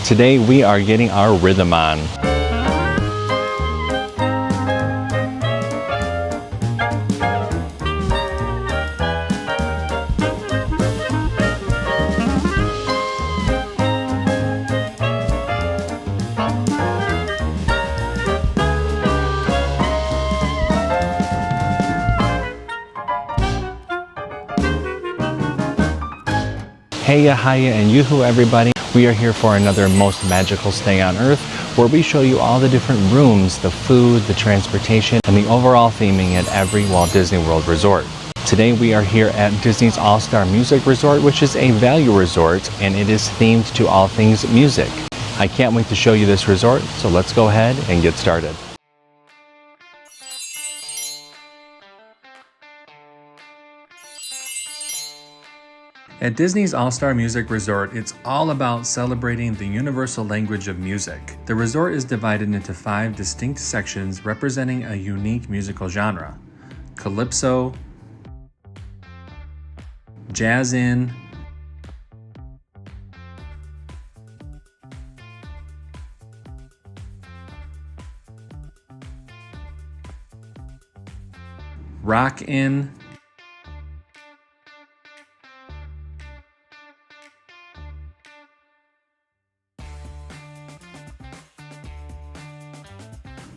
Today we are getting our rhythm on. Heya, hiya, and yoo-hoo everybody. We are here for another Most Magical Stay on Earth, where we show you all the different rooms, the food, the transportation, and the overall theming at every Walt Disney World resort. Today we are here at Disney's All-Star Music Resort, which is a value resort, and it is themed to all things music. I can't wait to show you this resort, so let's go ahead and get started. At Disney's All-Star Music Resort, it's all about celebrating the universal language of music. The resort is divided into 5 distinct sections representing a unique musical genre: Calypso, Jazz-in, Rock-in,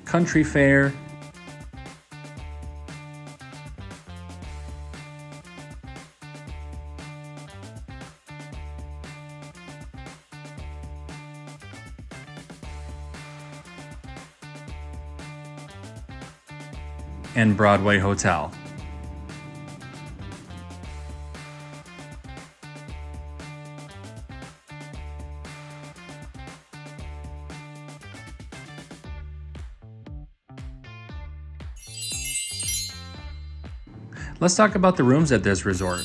Country Fair, and Broadway Hotel. Let's talk about the rooms at this resort.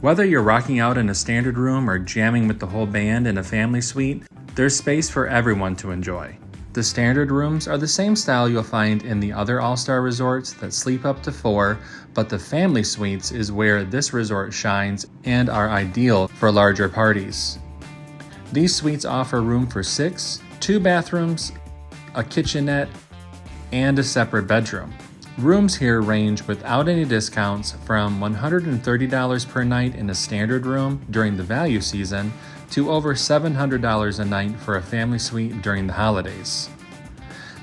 Whether you're rocking out in a standard room or jamming with the whole band in a family suite, there's space for everyone to enjoy. The standard rooms are the same style you'll find in the other All-Star resorts that sleep up to 4, but the family suites is where this resort shines and are ideal for larger parties. These suites offer room for 6, 2 bathrooms, a kitchenette, and a separate bedroom. Rooms here range without any discounts from $130 per night in a standard room during the value season to over $700 a night for a family suite during the holidays.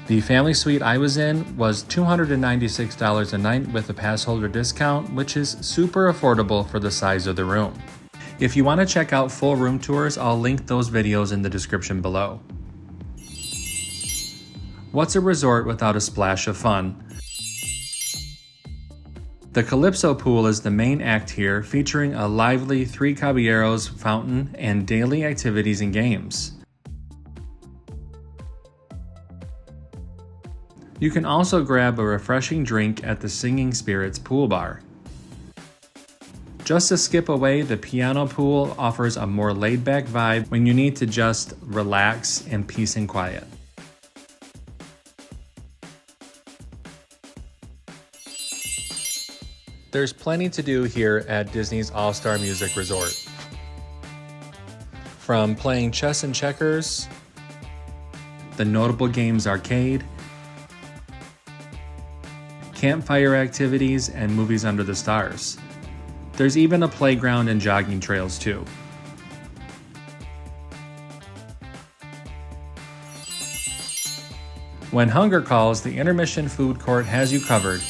The family suite I was in was $296 a night with a pass holder discount, which is super affordable for the size of the room. If you want to check out full room tours, I'll link those videos in the description below. What's a resort without a splash of fun? The Calypso pool is the main act here, featuring a lively Three Caballeros fountain and daily activities and games. You can also grab a refreshing drink at the Singing Spirits pool bar. Just a skip away, the piano pool offers a more laid-back vibe when you need to just relax in peace and quiet. There's plenty to do here at Disney's All-Star Music Resort. From playing chess and checkers, the Notable Games Arcade, campfire activities, and movies under the stars. There's even a playground and jogging trails too. When hunger calls, the intermission food court has you covered,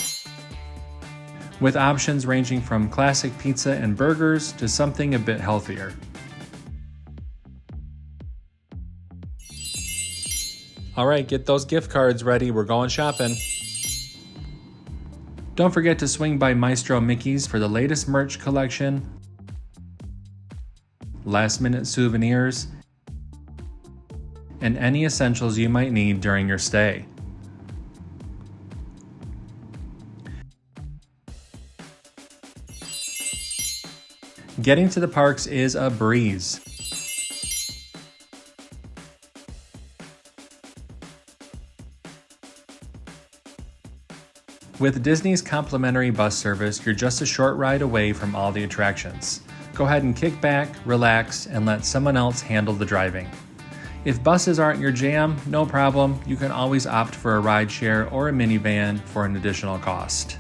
with options ranging from classic pizza and burgers to something a bit healthier. Alright, get those gift cards ready, we're going shopping. Don't forget to swing by Maestro Mickey's for the latest merch collection, last-minute souvenirs, and any essentials you might need during your stay. Getting to the parks is a breeze. With Disney's complimentary bus service, you're just a short ride away from all the attractions. Go ahead and kick back, relax, and let someone else handle the driving. If buses aren't your jam, no problem. You can always opt for a rideshare or a minivan for an additional cost.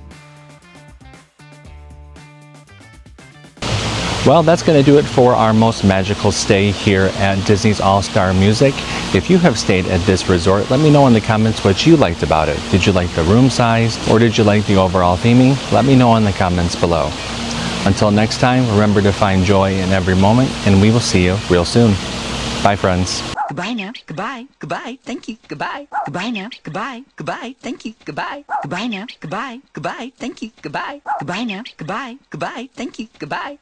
Well, that's going to do it for our most magical stay here at Disney's All-Star Music. If you have stayed at this resort, let me know in the comments what you liked about it. Did you like the room size, or did you like the overall theming? Let me know in the comments below. Until next time, remember to find joy in every moment, and we will see you real soon. Bye, friends. Goodbye now. Goodbye. Goodbye. Thank you. Goodbye. Goodbye now. Goodbye. Goodbye. Thank you. Goodbye. Goodbye now. Goodbye. Goodbye. Thank you. Goodbye. Goodbye now. Goodbye. Goodbye. Thank you. Goodbye.